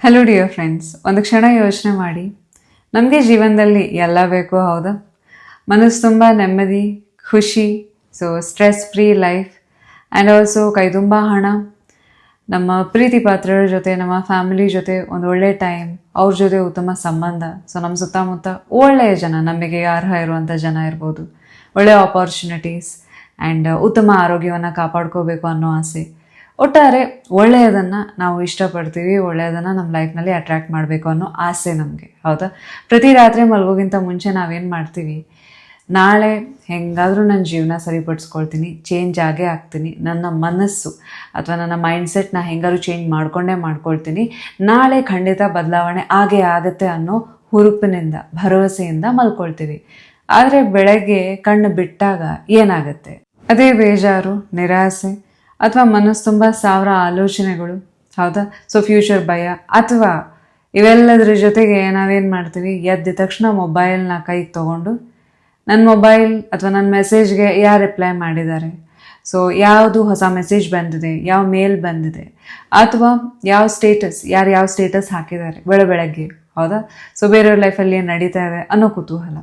Hello dear friends, ಒಂದು ಕ್ಷಣ ಯೋಚನೆ ಮಾಡಿ. ನಮಗೆ ಜೀವನದಲ್ಲಿ ಎಲ್ಲ ಬೇಕು, ಹೌದಾ? ಮನಸ್ಸು ತುಂಬ ನೆಮ್ಮದಿ, ಖುಷಿ, so stress free life and also ಕೈ ತುಂಬ ಹಣ, ನಮ್ಮ ಪ್ರೀತಿ ಪಾತ್ರರ ಜೊತೆ, ನಮ್ಮ ಫ್ಯಾಮಿಲಿ ಜೊತೆ ಒಂದು ಒಳ್ಳೆ ಟೈಮ್, ಅವ್ರ ಜೊತೆ ಉತ್ತಮ ಸಂಬಂಧ. ಸೊ ನಮ್ಮ ಸುತ್ತಮುತ್ತ ಒಳ್ಳೆಯ ಜನ, ನಮಗೆ ಅರ್ಹ ಇರುವಂಥ ಜನ ಇರ್ಬೋದು, ಒಳ್ಳೆಯ ಆಪರ್ಚುನಿಟೀಸ್ ಆ್ಯಂಡ್ ಉತ್ತಮ ಆರೋಗ್ಯವನ್ನು ಕಾಪಾಡ್ಕೋಬೇಕು ಅನ್ನೋ ಆಸೆ. ಒಟ್ಟಾರೆ ಒಳ್ಳೆಯದನ್ನು ನಾವು ಇಷ್ಟಪಡ್ತೀವಿ, ಒಳ್ಳೆಯದನ್ನು ನಮ್ಮ ಲೈಫ್ನಲ್ಲಿ ಅಟ್ರ್ಯಾಕ್ಟ್ ಮಾಡಬೇಕು ಅನ್ನೋ ಆಸೆ ನಮಗೆ, ಹೌದಾ? ಪ್ರತಿ ರಾತ್ರಿ ಮಲಗೋಕ್ಕಿಂತ ಮುಂಚೆ ನಾವೇನು ಮಾಡ್ತೀವಿ, ನಾಳೆ ಹೆಂಗಾದರೂ ನನ್ನ ಜೀವನ ಸರಿಪಡಿಸ್ಕೊಳ್ತೀನಿ, ಚೇಂಜ್ ಆಗೇ ಆಗ್ತೀನಿ, ನನ್ನ ಮನಸ್ಸು ಅಥವಾ ನನ್ನ ಮೈಂಡ್ಸೆಟ್ನ ಹೆಂಗಾದ್ರೂ ಚೇಂಜ್ ಮಾಡ್ಕೊಳ್ತೀನಿ, ನಾಳೆ ಖಂಡಿತ ಬದಲಾವಣೆ ಆಗೇ ಆಗುತ್ತೆ ಅನ್ನೋ ಹುರುಪಿನಿಂದ, ಭರವಸೆಯಿಂದ ಮಲ್ಕೊಳ್ತೀವಿ. ಆದರೆ ಬೆಳಗ್ಗೆ ಕಣ್ಣು ಬಿಟ್ಟಾಗ ಏನಾಗುತ್ತೆ? ಅದೇ ಬೇಜಾರು, ನಿರಾಸೆ ಅಥವಾ ಮನಸ್ಸು ತುಂಬ ಸಾವಿರ ಆಲೋಚನೆಗಳು, ಹೌದಾ? ಸೊ ಫ್ಯೂಚರ್ ಭಯ, ಅಥವಾ ಇವೆಲ್ಲದರ ಜೊತೆಗೆ ನಾವೇನು ಮಾಡ್ತೀವಿ, ಎದ್ದ ತಕ್ಷಣ ಮೊಬೈಲ್ನ ಕೈಗೆ ತೊಗೊಂಡು ನನ್ನ ಮೊಬೈಲ್ ಅಥವಾ ನನ್ನ ಮೆಸೇಜ್ಗೆ ಯಾರು ರಿಪ್ಲೈ ಮಾಡಿದ್ದಾರೆ, ಸೊ ಯಾವುದು ಹೊಸ ಮೆಸೇಜ್ ಬಂದಿದೆ, ಯಾವ ಮೇಲ್ ಬಂದಿದೆ, ಅಥವಾ ಯಾವ ಸ್ಟೇಟಸ್ ಹಾಕಿದ್ದಾರೆ ಬೆಳಗ್ಗೆ, ಹೌದಾ? ಸೊ ಬೇರೆಯವ್ರ ಲೈಫಲ್ಲಿ ಏನು ನಡೀತಾ ಇದೆ ಅನ್ನೋ ಕುತೂಹಲ.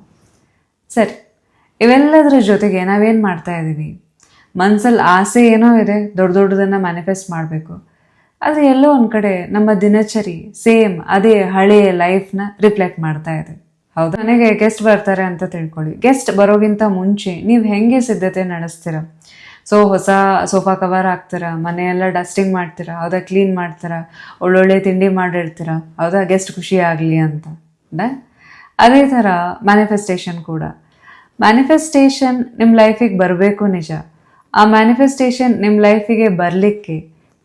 ಸರಿ, ಇವೆಲ್ಲದರ ಜೊತೆಗೆ ನಾವೇನು ಮಾಡ್ತಾ ಇದ್ದೀವಿ, ಮನಸ್ಸಲ್ಲಿ ಆಸೆ ಏನೋ ಇದೆ, ದೊಡ್ಡದನ್ನು ಮ್ಯಾನಿಫೆಸ್ಟ್ ಮಾಡಬೇಕು. ಆದರೆ ಎಲ್ಲೋ ಒಂದು ಕಡೆ ನಮ್ಮ ದಿನಚರಿ ಸೇಮ್ ಅದೇ ಹಳೆಯ ಲೈಫ್ನ ರಿಫ್ಲೆಕ್ಟ್ ಮಾಡ್ತಾ ಇದೆ, ಹೌದಾ? ಮನೆಗೆ ಗೆಸ್ಟ್ ಬರ್ತಾರೆ ಅಂತ ತಿಳ್ಕೊಳ್ಳಿ. ಗೆಸ್ಟ್ ಬರೋಗಿಂತ ಮುಂಚೆ ನೀವು ಹೆಂಗೆ ಸಿದ್ಧತೆ ನಡೆಸ್ತೀರ? ಸೊ ಹೊಸ ಸೋಫಾ ಕವರ್ ಹಾಕ್ತೀರಾ, ಮನೆಯೆಲ್ಲ ಡಸ್ಟಿಂಗ್ ಮಾಡ್ತೀರಾ, ಹೌದಾ? ಕ್ಲೀನ್ ಮಾಡ್ತೀರಾ, ಒಳ್ಳೊಳ್ಳೆ ತಿಂಡಿ ಮಾಡಿರ್ತೀರಾ, ಹೌದಾ? ಗೆಸ್ಟ್ ಖುಷಿ ಆಗಲಿ ಅಂತ. ಅದೇ ಥರ ಮ್ಯಾನಿಫೆಸ್ಟೇಷನ್ ಕೂಡ. ಮ್ಯಾನಿಫೆಸ್ಟೇಷನ್ ನಿಮ್ಮ ಲೈಫಿಗೆ ಬರಬೇಕು, ನಿಜ. ಆ ಮ್ಯಾನಿಫೆಸ್ಟೇಷನ್ ನಿಮ್ಮ ಲೈಫಿಗೆ ಬರಲಿಕ್ಕೆ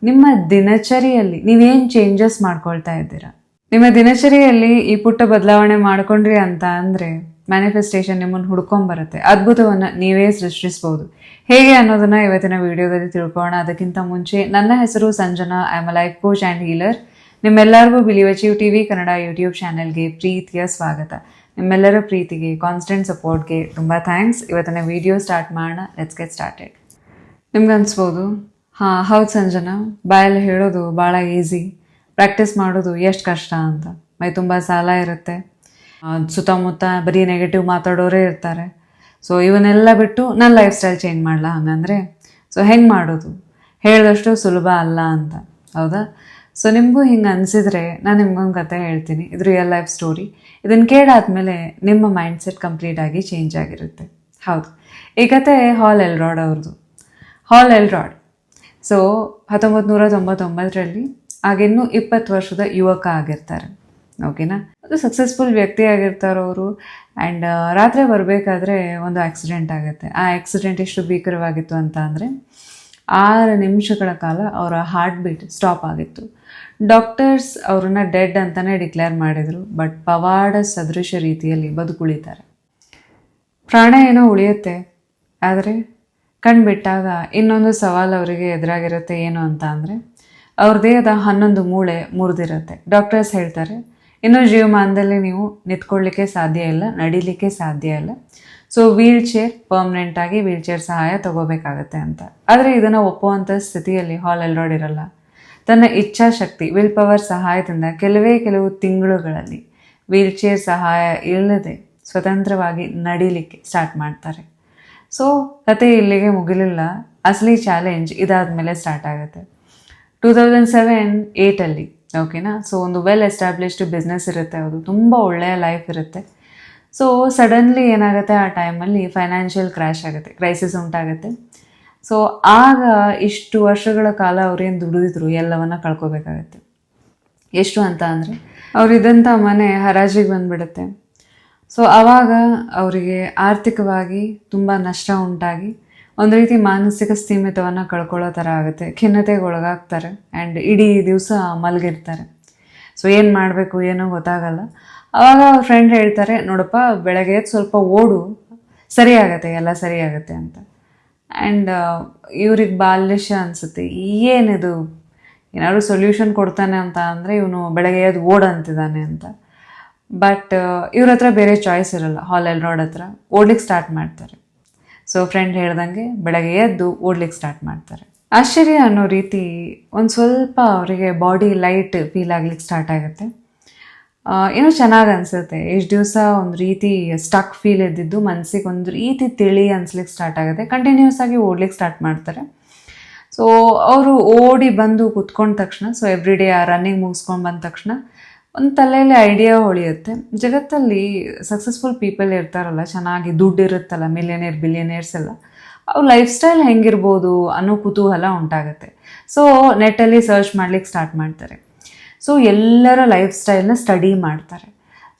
ನಿಮ್ಮ ದಿನಚರಿಯಲ್ಲಿ ನೀವೇನು ಚೇಂಜಸ್ ಮಾಡ್ಕೊಳ್ತಾ ಇದ್ದೀರಾ? ನಿಮ್ಮ ದಿನಚರಿಯಲ್ಲಿ ಈ ಪುಟ್ಟ ಬದಲಾವಣೆ ಮಾಡ್ಕೊಂಡ್ರಿ ಅಂತ ಅಂದರೆ ಮ್ಯಾನಿಫೆಸ್ಟೇಷನ್ ನಿಮ್ಮನ್ನು ಹುಡ್ಕೊಂಬರುತ್ತೆ, ಅದ್ಭುತವನ್ನು ನೀವೇ ಸೃಷ್ಟಿಸ್ಬೋದು. ಹೇಗೆ ಅನ್ನೋದನ್ನು ಇವತ್ತಿನ ವಿಡಿಯೋದಲ್ಲಿ ತಿಳ್ಕೊಳ್ಳೋಣ. ಅದಕ್ಕಿಂತ ಮುಂಚೆ, ನನ್ನ ಹೆಸರು Sanjana, I am a life coach and healer. ನಿಮ್ಮೆಲ್ಲರಿಗೂ believe achieve TV Kannada YouTube ಚಾನೆಲ್ಗೆ ಪ್ರೀತಿಯ ಸ್ವಾಗತ. ನಿಮ್ಮೆಲ್ಲರ ಪ್ರೀತಿಗೆ, ಕಾನ್ಸ್ಟೆಂಟ್ ಸಪೋರ್ಟ್ಗೆ ತುಂಬ ಥ್ಯಾಂಕ್ಸ್. ಇವತ್ತಿನ ವಿಡಿಯೋ ಸ್ಟಾರ್ಟ್ ಮಾಡೋಣ. Let's get started. ನಿಮ್ಗೆ ಅನಿಸ್ಬೋದು, ಹಾಂ ಹೌದು ಸಂಜನಾ, ಬಾಯಲ್ಲಿ ಹೇಳೋದು ಭಾಳ ಈಸಿ, ಪ್ರಾಕ್ಟೀಸ್ ಮಾಡೋದು ಎಷ್ಟು ಕಷ್ಟ ಅಂತ. ಮೈ ತುಂಬ ಸಾಲ ಇರುತ್ತೆ, ಸುತ್ತಮುತ್ತ ಬರೀ ನೆಗೆಟಿವ್ ಮಾತಾಡೋರೇ ಇರ್ತಾರೆ. ಸೊ ಇವನ್ನೆಲ್ಲ ಬಿಟ್ಟು ನನ್ನ ಲೈಫ್ ಸ್ಟೈಲ್ ಚೇಂಜ್ ಮಾಡಲ್ಲ ಹಂಗಂದರೆ, ಸೊ ಹೆಂಗೆ ಮಾಡೋದು? ಹೇಳಿದಷ್ಟು ಸುಲಭ ಅಲ್ಲ ಅಂತ, ಹೌದಾ? ಸೊ ನಿಮಗೂ ಹಿಂಗೆ ಅನಿಸಿದರೆ ನಾನು ನಿಮ್ಗೊಂದು ಕತೆ ಹೇಳ್ತೀನಿ. ಇದು ರಿಯಲ್ ಲೈಫ್ ಸ್ಟೋರಿ. ಇದನ್ನು ಕೇಳಾದ್ಮೇಲೆ ನಿಮ್ಮ ಮೈಂಡ್ಸೆಟ್ ಕಂಪ್ಲೀಟಾಗಿ ಚೇಂಜ್ ಆಗಿರುತ್ತೆ. ಹೌದು, ಈ ಕತೆ ಹಾಲ್ ಎಲ್ರಾಡ್ ಅವ್ರದ್ದು. ಹಾಲ್ ಎಲ್ರಾಡ್ ಸೊ 1999ರಲ್ಲಿ ಆಗಿನ್ನೂ 20 ವರ್ಷದ ಯುವಕ ಆಗಿರ್ತಾರೆ, ಓಕೆನಾ? ಅದು ಸಕ್ಸಸ್ಫುಲ್ ವ್ಯಕ್ತಿ ಆಗಿರ್ತಾರೆ ಅವರು. ಆ್ಯಂಡ್ ರಾತ್ರಿ ಬರಬೇಕಾದ್ರೆ ಒಂದು ಆಕ್ಸಿಡೆಂಟ್ ಆಗುತ್ತೆ. ಆ ಆಕ್ಸಿಡೆಂಟ್ ಎಷ್ಟು ಭೀಕರವಾಗಿತ್ತು ಅಂತ ಅಂದರೆ 6 ನಿಮಿಷಗಳ ಕಾಲ ಅವರ ಹಾರ್ಟ್ ಬೀಟ್ ಸ್ಟಾಪ್ ಆಗಿತ್ತು. ಡಾಕ್ಟರ್ಸ್ ಅವ್ರನ್ನ ಡೆಡ್ ಅಂತಲೇ ಡಿಕ್ಲೇರ್ ಮಾಡಿದರು. ಬಟ್ ಪವಾಡ ಸದೃಶ ರೀತಿಯಲ್ಲಿ ಬದುಕುಳಿತಾರೆ. ಪ್ರಾಣ ಏನೋ ಉಳಿಯುತ್ತೆ, ಆದರೆ ಕಣ್ಬಿಟ್ಟಾಗ ಇನ್ನೊಂದು ಸವಾಲು ಅವರಿಗೆ ಎದುರಾಗಿರುತ್ತೆ. ಏನು ಅಂತ ಅಂದರೆ ಅವ್ರ ದೇಹದ 11 ಮೂಳೆ ಮುರಿದಿರುತ್ತೆ. ಡಾಕ್ಟರ್ಸ್ ಹೇಳ್ತಾರೆ, ಇನ್ನೂ ಜೀವಮಾನದಲ್ಲಿ ನೀವು ನಿಂತ್ಕೊಳ್ಳಿಕ್ಕೆ ಸಾಧ್ಯ ಇಲ್ಲ, ನಡಿಲಿಕ್ಕೆ ಸಾಧ್ಯ ಇಲ್ಲ. ಸೊ ವೀಲ್ ಚೇರ್, ಪರ್ಮನೆಂಟಾಗಿ ವೀಲ್ ಚೇರ್ ಸಹಾಯ ತಗೋಬೇಕಾಗತ್ತೆ ಅಂತ. ಆದರೆ ಇದನ್ನು ಒಪ್ಪುವಂಥ ಸ್ಥಿತಿಯಲ್ಲಿ ಹಾಲ್ ಎಲ್ರಾಡ್ ಇರಲ್ಲ. ತನ್ನ ಇಚ್ಛಾಶಕ್ತಿ, ವಿಲ್ ಪವರ್ ಸಹಾಯದಿಂದ ಕೆಲವು ತಿಂಗಳುಗಳಲ್ಲಿ ವೀಲ್ ಚೇರ್ ಸಹಾಯ ಇಲ್ಲದೆ ಸ್ವತಂತ್ರವಾಗಿ ನಡಿಲಿಕ್ಕೆ ಸ್ಟಾರ್ಟ್ ಮಾಡ್ತಾರೆ. ಸೊ ಕತೆ ಇಲ್ಲಿಗೆ ಮುಗಿಲಿಲ್ಲ. ಅಸಲಿ ಚಾಲೆಂಜ್ ಇದಾದ ಮೇಲೆ ಸ್ಟಾರ್ಟ್ ಆಗುತ್ತೆ. 2007-8 ಓಕೆನಾ? ಸೊ ಒಂದು ವೆಲ್ ಎಸ್ಟಾಬ್ಲಿಷ್ಡ್ ಬಿಸ್ನೆಸ್ ಇರುತ್ತೆ, ಅದು ತುಂಬ ಒಳ್ಳೆಯ ಲೈಫ್ ಇರುತ್ತೆ. ಸೊ ಸಡನ್ಲಿ ಏನಾಗುತ್ತೆ, ಆ ಟೈಮಲ್ಲಿ ಫೈನಾನ್ಷಿಯಲ್ ಕ್ರೈಸಿಸ್ ಉಂಟಾಗುತ್ತೆ. ಸೊ ಆಗ ಇಷ್ಟು ವರ್ಷಗಳ ಕಾಲ ಅವ್ರೇನು ದುಡಿದಿದ್ರು ಎಲ್ಲವನ್ನ ಕಳ್ಕೊಬೇಕಾಗತ್ತೆ. ಎಷ್ಟು ಅಂತ ಅಂದರೆ ಅವರಿದ್ದಂಥ ಮನೆ ಹರಾಜಿಗೆ ಬಂದುಬಿಡುತ್ತೆ. ಸೊ ಆವಾಗ ಅವರಿಗೆ ಆರ್ಥಿಕವಾಗಿ ತುಂಬ ನಷ್ಟ ಉಂಟಾಗಿ ಒಂದು ರೀತಿ ಮಾನಸಿಕ ಸ್ಥೀಮಿತವನ್ನು ಕಳ್ಕೊಳ್ಳೋ ಥರ ಆಗುತ್ತೆ. ಖಿನ್ನತೆಗೆ ಒಳಗಾಗ್ತಾರೆ ಆ್ಯಂಡ್ ಇಡೀ ದಿವಸ ಮಲಗಿರ್ತಾರೆ. ಸೊ ಏನು ಮಾಡಬೇಕು ಏನೋ ಗೊತ್ತಾಗಲ್ಲ. ಆವಾಗ ಅವ್ರ ಫ್ರೆಂಡ್ ಹೇಳ್ತಾರೆ, ನೋಡಪ್ಪ ಬೆಳಗ್ಗೆ ಸ್ವಲ್ಪ ಓಡು, ಎಲ್ಲ ಸರಿಯಾಗತ್ತೆ ಅಂತ. ಆ್ಯಂಡ್ ಇವ್ರಿಗೆ ಬಾಲಿಶ ಅನಿಸುತ್ತೆ, ಏನಿದು ಏನಾದ್ರು ಸೊಲ್ಯೂಷನ್ ಕೊಡ್ತಾನೆ ಅಂತ ಅಂದರೆ ಇವನು ಬೆಳಗ್ಗೆ ಎದ್ದು ಓಡು ಅಂತಿದ್ದಾನೆ ಅಂತ. ಬಟ್ ಇವ್ರ ಹತ್ರ ಬೇರೆ ಚಾಯ್ಸ್ ಇರಲ್ಲ. ಹಾಲ್ ಎಲ್ರಾಡ್ ಹತ್ರ ಓಡ್ಲಿಕ್ಕೆ ಸ್ಟಾರ್ಟ್ ಮಾಡ್ತಾರೆ. ಸೊ ಫ್ರೆಂಡ್ ಹೇಳ್ದಂಗೆ ಬೆಳಗ್ಗೆ ಎದ್ದು ಓಡ್ಲಿಕ್ಕೆ ಸ್ಟಾರ್ಟ್ ಮಾಡ್ತಾರೆ. ಆಶ್ಚರ್ಯ ಅನ್ನೋ ರೀತಿ ಒಂದು ಸ್ವಲ್ಪ ಅವರಿಗೆ ಬಾಡಿ ಲೈಟ್ ಫೀಲ್ ಆಗ್ಲಿಕ್ಕೆ ಸ್ಟಾರ್ಟ್ ಆಗುತ್ತೆ. ಏನೋ ಚೆನ್ನಾಗಿ ಅನಿಸುತ್ತೆ. ಎಷ್ಟು ದಿವಸ ಒಂದು ರೀತಿ ಸ್ಟಕ್ ಫೀಲ್ ಇದ್ದಿದ್ದು ಮನಸ್ಸಿಗೆ ಒಂದು ರೀತಿ ತಿಳಿ ಅನ್ಸ್ಲಿಕ್ಕೆ ಸ್ಟಾರ್ಟ್ ಆಗುತ್ತೆ. ಕಂಟಿನ್ಯೂಸ್ ಆಗಿ ಓಡ್ಲಿಕ್ಕೆ ಸ್ಟಾರ್ಟ್ ಮಾಡ್ತಾರೆ. ಸೊ ಅವರು ಓಡಿ ಬಂದು ಕುತ್ಕೊಂಡ ತಕ್ಷಣ, ಸೊ ಎವ್ರಿ ಡೇ ಆ ರನ್ನಿಂಗ್ ಮುಗಿಸ್ಕೊಂಡು ಬಂದ ತಕ್ಷಣ ಒಂದು ತಲೆಯಲ್ಲಿ ಐಡಿಯಾ ಹೊಳೆಯುತ್ತೆ. ಜಗತ್ತಲ್ಲಿ ಸಕ್ಸಸ್ಫುಲ್ ಪೀಪಲ್ ಇರ್ತಾರಲ್ಲ, ಚೆನ್ನಾಗಿ ದುಡ್ಡು ಇರುತ್ತಲ್ಲ, ಮಿಲಿಯನೇರ್ ಬಿಲಿಯನೇರ್ಸ್ ಎಲ್ಲ, ಅವ್ರ ಲೈಫ್ ಸ್ಟೈಲ್ ಹೆಂಗಿರ್ಬೋದು ಅನ್ನೋ ಕುತೂಹಲ ಉಂಟಾಗುತ್ತೆ. ಸೊ ನೆಟ್ಟಲ್ಲಿ ಸರ್ಚ್ ಮಾಡ್ಲಿಕ್ಕೆ ಸ್ಟಾರ್ಟ್ ಮಾಡ್ತಾರೆ. ಸೊ ಎಲ್ಲರ ಲೈಫ್ ಸ್ಟೈಲ್ನ ಸ್ಟಡಿ ಮಾಡ್ತಾರೆ.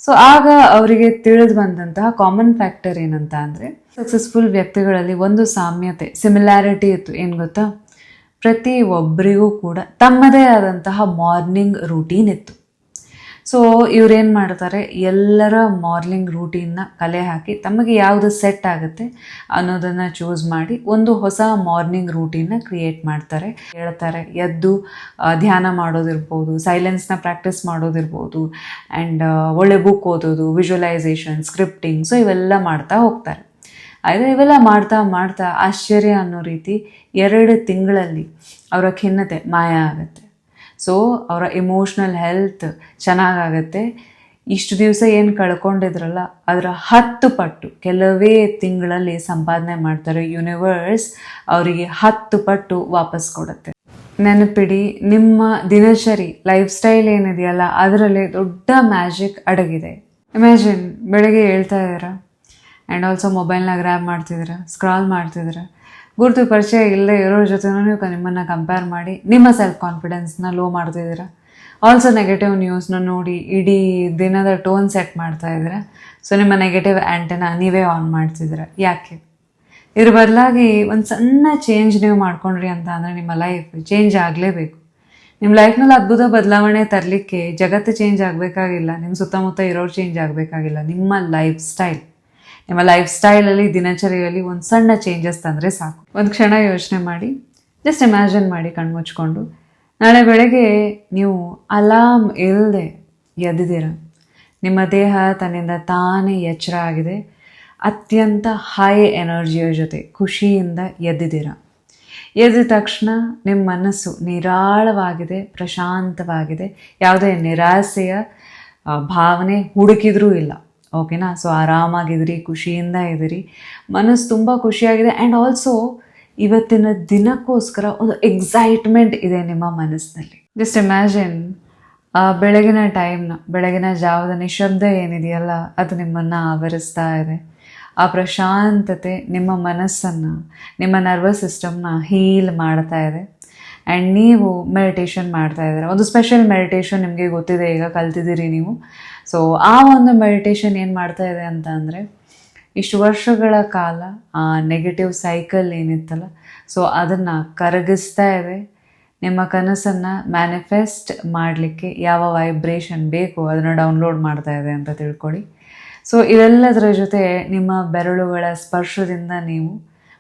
ಸೊ ಆಗ ಅವರಿಗೆ ತಿಳಿದು ಬಂದಂತಹ ಕಾಮನ್ ಫ್ಯಾಕ್ಟರ್ ಏನಂತ ಅಂದರೆ, ಸಕ್ಸಸ್ಫುಲ್ ವ್ಯಕ್ತಿಗಳಲ್ಲಿ ಒಂದು ಸಾಮ್ಯತೆ, ಸಿಮಿಲ್ಯಾರಿಟಿ ಇತ್ತು. ಏನು ಗೊತ್ತಾ? ಪ್ರತಿ ಒಬ್ಬರಿಗೂ ಕೂಡ ತಮ್ಮದೇ ಆದಂತಹ ಮಾರ್ನಿಂಗ್ ರೂಟೀನ್ ಇತ್ತು. ಸೊ ಇವ್ರೇನು ಮಾಡ್ತಾರೆ, ಎಲ್ಲರ ಮಾರ್ನಿಂಗ್ ರೂಟೀನ್ನ ಕಲೆ ಹಾಕಿ ತಮಗೆ ಯಾವುದು ಸೆಟ್ ಆಗುತ್ತೆ ಅನ್ನೋದನ್ನು ಚೂಸ್ ಮಾಡಿ ಒಂದು ಹೊಸ ಮಾರ್ನಿಂಗ್ ರೂಟೀನ್ನ ಕ್ರಿಯೇಟ್ ಮಾಡ್ತಾರೆ. ಹೇಳ್ತಾರೆ, ಎದ್ದು ಧ್ಯಾನ ಮಾಡೋದಿರ್ಬೋದು, ಸೈಲೆನ್ಸ್ನ ಪ್ರಾಕ್ಟೀಸ್ ಮಾಡೋದಿರ್ಬೋದು, ಆ್ಯಂಡ್ ಒಳ್ಳೆ ಬುಕ್ ಓದೋದು, ವಿಜುವಲೈಸೇಷನ್, ಸ್ಕ್ರಿಪ್ಟಿಂಗ್, ಸೊ ಇವೆಲ್ಲ ಮಾಡ್ತಾ ಹೋಗ್ತಾರೆ. ಆದರೆ ಇವೆಲ್ಲ ಮಾಡ್ತಾ ಮಾಡ್ತಾ ಆಶ್ಚರ್ಯ ಅನ್ನೋ ರೀತಿ 2 ತಿಂಗಳಲ್ಲಿ ಅವರ ಖಿನ್ನತೆ ಮಾಯ ಆಗುತ್ತೆ. ಸೊ ಅವರ ಇಮೋಷ್ನಲ್ ಹೆಲ್ತ್ ಚೆನ್ನಾಗಾಗತ್ತೆ. ಇಷ್ಟು ದಿವಸ ಏನು ಕಳ್ಕೊಂಡಿದ್ರಲ್ಲ ಅದರ 10 ಪಟ್ಟು ಕೆಲವೇ ತಿಂಗಳಲ್ಲಿ ಸಂಪಾದನೆ ಮಾಡ್ತಾರೆ. ಯೂನಿವರ್ಸ್ ಅವರಿಗೆ 10 ಪಟ್ಟು ವಾಪಸ್ ಕೊಡುತ್ತೆ. ನೆನಪಿಡಿ, ನಿಮ್ಮ ದಿನಚರಿ ಲೈಫ್ ಸ್ಟೈಲ್ ಏನಿದೆಯಲ್ಲ ಅದರಲ್ಲಿ ದೊಡ್ಡ ಮ್ಯಾಜಿಕ್ ಅಡಗಿದೆ. ಇಮ್ಯಾಜಿನ್, ಬೆಳಗ್ಗೆ ಹೇಳ್ತಾ ಇದ್ದೀರಾ ಆ್ಯಂಡ್ ಆಲ್ಸೋ ಮೊಬೈಲ್ನ ಗ್ರ್ಯಾಬ್ ಮಾಡ್ತಿದ್ದೀರಾ, ಸ್ಕ್ರಾಲ್ ಮಾಡ್ತಿದ್ದೀರಾ, ಗುರುತು ಪರಿಚಯ ಇಲ್ಲದೆ ಇರೋರ ಜೊತೆನೂ ನೀವು ನಿಮ್ಮನ್ನು ಕಂಪೇರ್ ಮಾಡಿ ನಿಮ್ಮ ಸೆಲ್ಫ್ ಕಾನ್ಫಿಡೆನ್ಸ್ನ ಲೋ ಮಾಡ್ತಿದ್ದೀರಾ. ಆಲ್ಸೋ ನೆಗೆಟಿವ್ ನ್ಯೂಸ್ನ ನೋಡಿ ಇಡೀ ದಿನದ ಟೋನ್ ಸೆಟ್ ಮಾಡ್ತಾ ಇದ್ದೀರಾ. ಸೊ ನಿಮ್ಮ ನೆಗೆಟಿವ್ ಆ್ಯಂಟೆನ ನೀವೇ ಆನ್ ಮಾಡ್ತಿದ್ದೀರಾ. ಯಾಕೆ? ಇದ್ರ ಬದಲಾಗಿ ಒಂದು ಸಣ್ಣ ಚೇಂಜ್ ನೀವು ಮಾಡ್ಕೊಂಡ್ರಿ ಅಂತ ಅಂದರೆ ನಿಮ್ಮ ಲೈಫ್ ಚೇಂಜ್ ಆಗಲೇಬೇಕು. ನಿಮ್ಮ ಲೈಫ್ನಲ್ಲಿ ಅದ್ಭುತ ಬದಲಾವಣೆ ತರಲಿಕ್ಕೆ ಜಗತ್ತು ಚೇಂಜ್ ಆಗಬೇಕಾಗಿಲ್ಲ, ನಿಮ್ಮ ಸುತ್ತಮುತ್ತ ಇರೋರು ಚೇಂಜ್ ಆಗಬೇಕಾಗಿಲ್ಲ. ನಿಮ್ಮ ಲೈಫ್ ಸ್ಟೈಲಲ್ಲಿ, ದಿನಚರಿಯಲ್ಲಿ ಒಂದು ಸಣ್ಣ ಚೇಂಜಸ್ ತಂದರೆ ಸಾಕು. ಒಂದು ಕ್ಷಣ ಯೋಚನೆ ಮಾಡಿ, ಜಸ್ಟ್ ಇಮ್ಯಾಜಿನ್ ಮಾಡಿ ಕಣ್ಮುಚ್ಕೊಂಡು, ನಾಳೆ ಬೆಳಗ್ಗೆ ನೀವು ಅಲಾರ್ಮ್ ಇಲ್ಲದೆ ಎದ್ದಿದ್ದೀರ. ನಿಮ್ಮ ದೇಹ ತನ್ನಿಂದ ತಾನೇ ಎಚ್ಚರ ಆಗಿದೆ. ಅತ್ಯಂತ ಹೈ ಎನರ್ಜಿಯ ಜೊತೆ ಖುಷಿಯಿಂದ ಎದ್ದಿದ್ದೀರ. ಎದ್ದ ತಕ್ಷಣ ನಿಮ್ಮ ಮನಸ್ಸು ನಿರಾಳವಾಗಿದೆ, ಪ್ರಶಾಂತವಾಗಿದೆ. ಯಾವುದೇ ನಿರಾಸೆಯ ಭಾವನೆ ಹುಡುಕಿದ್ರೂ ಇಲ್ಲ. ಓಕೆನಾ? ಸೊ ಆರಾಮಾಗಿದ್ರಿ, ಖುಷಿಯಿಂದ ಇದ್ದೀರಿ, ಮನಸ್ಸು ತುಂಬ ಖುಷಿಯಾಗಿದೆ. ಆ್ಯಂಡ್ ಆಲ್ಸೋ ಇವತ್ತಿನ ದಿನಕ್ಕೋಸ್ಕರ ಒಂದು ಎಕ್ಸೈಟ್ಮೆಂಟ್ ಇದೆ ನಿಮ್ಮ ಮನಸ್ಸಿನಲ್ಲಿ. ಜಸ್ಟ್ ಇಮ್ಯಾಜಿನ್, ಬೆಳಗಿನ ಜಾವದ ನಿಶಬ್ದ ಏನಿದೆಯಲ್ಲ ಅದು ನಿಮ್ಮನ್ನು ಆವರಿಸ್ತಾ ಇದೆ. ಆ ಪ್ರಶಾಂತತೆ ನಿಮ್ಮ ಮನಸ್ಸನ್ನು, ನಿಮ್ಮ ನರ್ವಸ್ ಸಿಸ್ಟಮ್ನ ಹೀಲ್ ಮಾಡ್ತಾ ಇದೆ. ಆ್ಯಂಡ್ ನೀವು ಮೆಡಿಟೇಷನ್ ಮಾಡ್ತಾ ಇದ್ದೀರ. ಒಂದು ಸ್ಪೆಷಲ್ ಮೆಡಿಟೇಷನ್ ನಿಮಗೆ ಗೊತ್ತಿದೆ, ಈಗ ಕಲ್ತಿದ್ದೀರಿ ನೀವು. ಸೊ ಆ ಒಂದು ಮೆಡಿಟೇಷನ್ ಏನು ಮಾಡ್ತಾ ಇದೆ ಅಂತ ಅಂದರೆ, ಇಷ್ಟು ವರ್ಷಗಳ ಕಾಲ ಆ ನೆಗೆಟಿವ್ ಸೈಕಲ್ ಏನಿತ್ತಲ್ಲ, ಸೊ ಅದನ್ನು ಕರಗಿಸ್ತಾ ಇದೆ. ನಿಮ್ಮ ಕನಸನ್ನು ಮ್ಯಾನಿಫೆಸ್ಟ್ ಮಾಡಲಿಕ್ಕೆ ಯಾವ ವೈಬ್ರೇಷನ್ ಬೇಕು ಅದನ್ನು ಡೌನ್ಲೋಡ್ ಮಾಡ್ತಾ ಇದೆ ಅಂತ ತಿಳ್ಕೊಳ್ಳಿ. ಸೊ ಇವೆಲ್ಲದರ ಜೊತೆ ನಿಮ್ಮ ಬೆರಳುಗಳ ಸ್ಪರ್ಶದಿಂದ ನೀವು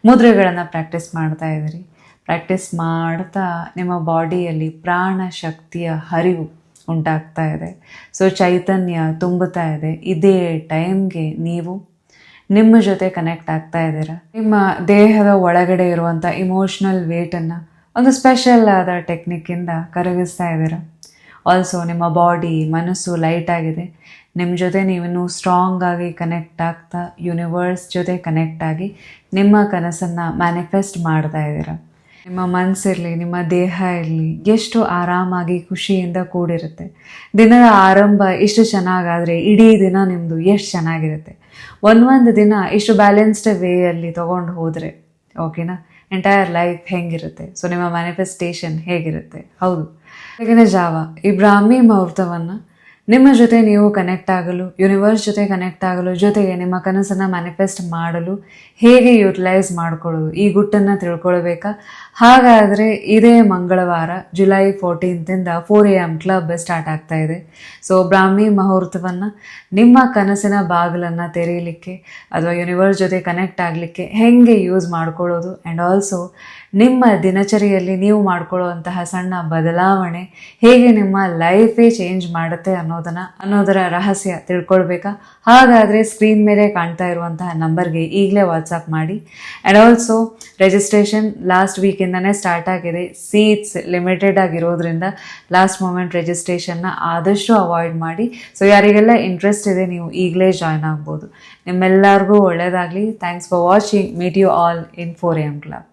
ಮುದ್ರೆಗಳನ್ನು ಪ್ರಾಕ್ಟೀಸ್ ಮಾಡ್ತಾ ಇದ್ದೀರಿ. ಪ್ರಾಕ್ಟೀಸ್ ಮಾಡ್ತಾ ನಿಮ್ಮ ಬಾಡಿಯಲ್ಲಿ ಪ್ರಾಣ ಶಕ್ತಿಯ ಹರಿವು ಉಂಟಾಗ್ತಾ ಇದೆ. ಸೊ ಚೈತನ್ಯ ತುಂಬುತ್ತಾ ಇದೆ. ಇದೇ ಟೈಮ್ಗೆ ನೀವು ನಿಮ್ಮ ಜೊತೆ ಕನೆಕ್ಟ್ ಆಗ್ತಾ ಇದ್ದೀರಾ. ನಿಮ್ಮ ದೇಹದ ಒಳಗಡೆ ಇರುವಂಥ ಇಮೋಷ್ನಲ್ ವೇಟನ್ನು ಒಂದು ಸ್ಪೆಷಲ್ ಆದ ಟೆಕ್ನಿಕ್ಕಿಂದ ಕರಗಿಸ್ತಾ ಇದ್ದೀರಾ. ಆಲ್ಸೋ ನಿಮ್ಮ ಬಾಡಿ, ಮನಸ್ಸು ಲೈಟ್ ಆಗಿದೆ. ನಿಮ್ಮ ಜೊತೆ ನೀವಿನ್ನೂ ಸ್ಟ್ರಾಂಗ್ ಆಗಿ ಕನೆಕ್ಟ್ ಆಗ್ತಾ ಯೂನಿವರ್ಸ್ ಜೊತೆ ಕನೆಕ್ಟ್ ಆಗಿ ನಿಮ್ಮ ಕನಸನ್ನು ಮ್ಯಾನಿಫೆಸ್ಟ್ ಮಾಡ್ತಾ ಇದ್ದೀರಾ. ನಿಮ್ಮ ಮನಸ್ಸಿರಲಿ, ನಿಮ್ಮ ದೇಹ ಇರಲಿ, ಎಷ್ಟು ಆರಾಮಾಗಿ ಖುಷಿಯಿಂದ ಕೂಡಿರುತ್ತೆ. ದಿನದ ಆರಂಭ ಇಷ್ಟು ಚೆನ್ನಾಗಾದರೆ ಇಡೀ ದಿನ ನಿಮ್ಮದು ಎಷ್ಟು ಚೆನ್ನಾಗಿರುತ್ತೆ. ಒಂದೊಂದು ದಿನ ಇಷ್ಟು ಬ್ಯಾಲೆನ್ಸ್ಡ್ ವೇಯಲ್ಲಿ ತೊಗೊಂಡು ಹೋದರೆ ಓಕೆನಾ, ಎಂಟೈರ್ ಲೈಫ್ ಹೆಂಗಿರುತ್ತೆ. ಸೊ ನಿಮ್ಮ ಮ್ಯಾನಿಫೆಸ್ಟೇಷನ್ ಹೇಗಿರುತ್ತೆ? ಹೌದು, ಬೆಳಗಿನ ಜಾವ ಈ ಬ್ರಾಹ್ಮಿ ಮುಹೂರ್ತವನ್ನು ನಿಮ್ಮ ಜೊತೆ ನೀವು ಕನೆಕ್ಟ್ ಆಗಲು, ಯೂನಿವರ್ಸ್ ಜೊತೆ ಕನೆಕ್ಟ್ ಆಗಲು, ಜೊತೆಗೆ ನಿಮ್ಮ ಕನಸನ್ನು ಮ್ಯಾನಿಫೆಸ್ಟ್ ಮಾಡಲು ಹೇಗೆ ಯುಟಿಲೈಸ್ ಮಾಡ್ಕೊಳ್ಳೋದು, ಈ ಗುಟ್ಟನ್ನು ತಿಳ್ಕೊಳ್ಬೇಕಾ? ಹಾಗಾದರೆ ಇದೇ ಮಂಗಳವಾರ ಜುಲೈ 14 4 AM ಕ್ಲಬ್ ಸ್ಟಾರ್ಟ್ ಆಗ್ತಾ ಇದೆ. ಸೊ ಬ್ರಾಹ್ಮಿ ಮುಹೂರ್ತವನ್ನು ನಿಮ್ಮ ಕನಸಿನ ಬಾಗಿಲನ್ನು ತೆರೀಲಿಕ್ಕೆ ಅಥವಾ ಯೂನಿವರ್ಸ್ ಜೊತೆ ಕನೆಕ್ಟ್ ಆಗಲಿಕ್ಕೆ ಹೇಗೆ ಯೂಸ್ ಮಾಡ್ಕೊಳ್ಳೋದು, ಆ್ಯಂಡ್ ಆಲ್ಸೋ ನಿಮ್ಮ ದಿನಚರಿಯಲ್ಲಿ ನೀವು ಮಾಡ್ಕೊಳ್ಳುವಂತಹ ಸಣ್ಣ ಬದಲಾವಣೆ ಹೇಗೆ ನಿಮ್ಮ ಲೈಫೇ ಚೇಂಜ್ ಮಾಡುತ್ತೆ ಅನ್ನೋದರ ರಹಸ್ಯ ತಿಳ್ಕೊಳ್ಬೇಕಾ? ಹಾಗಾದರೆ ಸ್ಕ್ರೀನ್ ಮೇಲೆ ಕಾಣ್ತಾ ಇರುವಂತಹ ನಂಬರ್ಗೆ ಈಗಲೇ ವಾಟ್ಸಪ್ ಮಾಡಿ. And also registration last week ವೀಕಿಂದನೇ ಸ್ಟಾರ್ಟ್ ಆಗಿದೆ. ಸೀಟ್ಸ್ ಲಿಮಿಟೆಡ್ ಆಗಿರೋದ್ರಿಂದ ಲಾಸ್ಟ್ ಮೂಮೆಂಟ್ ರಿಜಿಸ್ಟ್ರೇಷನ್ನ ಆದಷ್ಟು ಅವಾಯ್ಡ್ ಮಾಡಿ. ಸೊ ಯಾರಿಗೆಲ್ಲ ಇಂಟ್ರೆಸ್ಟ್ ಇದೆ ನೀವು ಈಗಲೇ ಜಾಯ್ನ್ ಆಗ್ಬೋದು. ನಿಮ್ಮೆಲ್ಲರಿಗೂ ಒಳ್ಳೆಯದಾಗಲಿ. Thanks for watching. Meet you all in 4 AM Club.